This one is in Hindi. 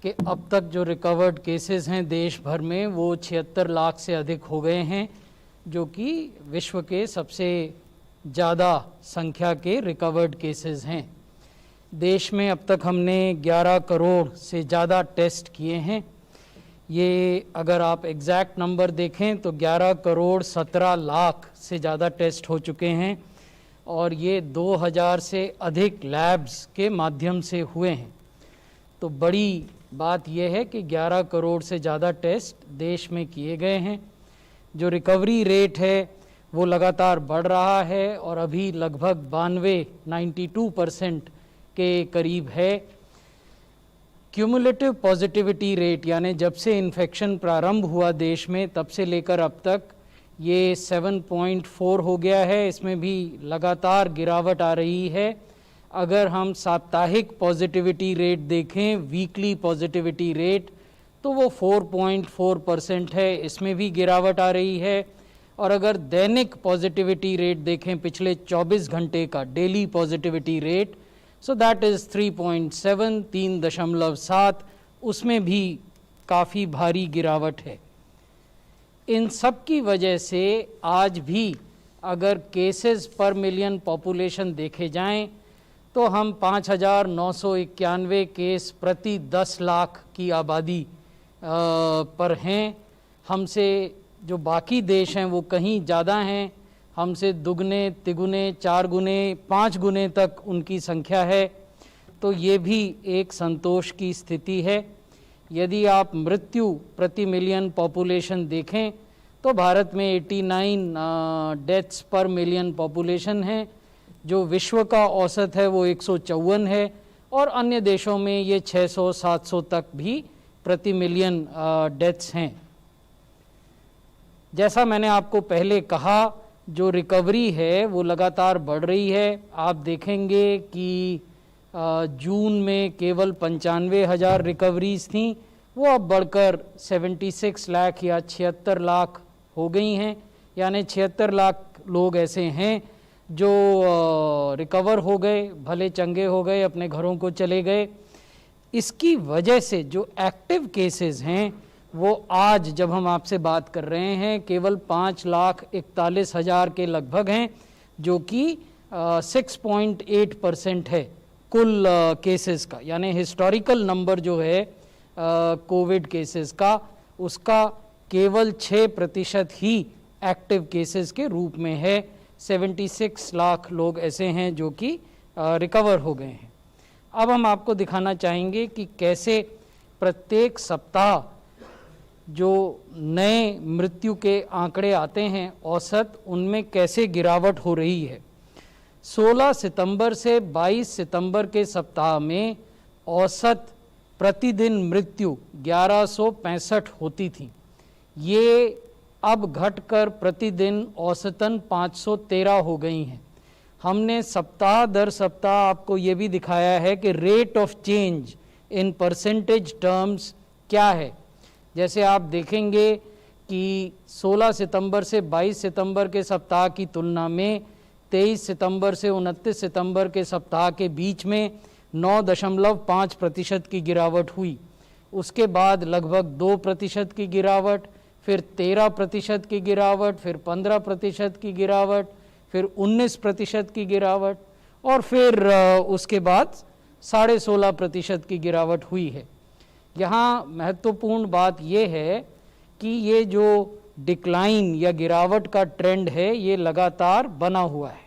कि अब तक जो रिकवर्ड केसेस हैं देश भर में वो 76 लाख से अधिक हो गए हैं, जो कि विश्व के सबसे ज़्यादा संख्या के रिकवर्ड केसेस हैं। देश में अब तक हमने 11 करोड़ से ज़्यादा टेस्ट किए हैं। ये अगर आप एग्जैक्ट नंबर देखें तो 11 करोड़ 17 लाख से ज़्यादा टेस्ट हो चुके हैं और ये 2000 से अधिक लैब्स के माध्यम से हुए हैं। तो बड़ी बात यह है कि 11 करोड़ से ज़्यादा टेस्ट देश में किए गए हैं। जो रिकवरी रेट है वो लगातार बढ़ रहा है और अभी लगभग 92% के करीब है। क्यूमुलेटिव पॉजिटिविटी रेट यानी जब से इन्फेक्शन प्रारंभ हुआ देश में तब से लेकर अब तक ये 7.4 हो गया है। इसमें भी लगातार गिरावट आ रही है। अगर हम साप्ताहिक पॉजिटिविटी रेट देखें, वीकली पॉजिटिविटी रेट, तो वो 4.4% है, इसमें भी गिरावट आ रही है। और अगर दैनिक पॉजिटिविटी रेट देखें पिछले 24 घंटे का daily positivity rate, so that is 3.7, 3.7, उसमें भी काफ़ी भारी गिरावट है। इन सब की वजह से आज भी अगर केसेस पर मिलियन पॉपुलेशन देखे जाएं तो हम 5,991 केस प्रति 10 लाख की आबादी पर हैं। हमसे जो बाकी देश हैं वो कहीं ज़्यादा हैं, हमसे दुगने तिगुने 4 गुने 5 गुने तक उनकी संख्या है। तो ये भी एक संतोष की स्थिति है। यदि आप मृत्यु प्रति मिलियन पॉपुलेशन देखें तो भारत में 89 डेथ्स पर मिलियन पॉपुलेशन है। जो विश्व का औसत है वो 154 है और अन्य देशों में ये 600-700 तक भी प्रति मिलियन डेथ्स हैं। जैसा मैंने आपको पहले कहा, जो रिकवरी है वो लगातार बढ़ रही है। आप देखेंगे कि जून में केवल 95,000 रिकवरीज थीं, वो अब बढ़कर 76 लाख या 76 लाख हो गई हैं। यानी 76 लाख लोग ऐसे हैं जो रिकवर हो गए, भले चंगे हो गए, अपने घरों को चले गए। इसकी वजह से जो एक्टिव केसेस हैं वो आज जब हम आपसे बात कर रहे हैं केवल 5,41,000 के लगभग हैं, जो कि 6.8% है कुल केसेस का। यानी हिस्टोरिकल नंबर जो है कोविड केसेस का, उसका केवल 6% ही एक्टिव केसेस के रूप में है। 76 लाख लोग ऐसे हैं जो कि रिकवर हो गए हैं। अब हम आपको दिखाना चाहेंगे कि कैसे प्रत्येक सप्ताह जो नए मृत्यु के आंकड़े आते हैं औसत, उनमें कैसे गिरावट हो रही है। 16 सितंबर से 22 सितंबर के सप्ताह में औसत प्रतिदिन मृत्यु 1165 होती थी। ये अब घटकर प्रतिदिन औसतन 513 हो गई हैं। हमने सप्ताह दर सप्ताह आपको ये भी दिखाया है कि rate of change in percentage terms क्या है। जैसे आप देखेंगे कि 16 सितंबर से 22 सितंबर के सप्ताह की तुलना में 23 सितंबर से 29 सितंबर के सप्ताह के बीच में 9.5% की गिरावट हुई। उसके बाद लगभग 2% की गिरावट, फिर 13% की गिरावट, फिर 15% की गिरावट, फिर 19% की गिरावट और फिर उसके बाद 16.5% की गिरावट हुई है। यहाँ महत्वपूर्ण बात यह है कि ये जो डिक्लाइन या गिरावट का ट्रेंड है ये लगातार बना हुआ है।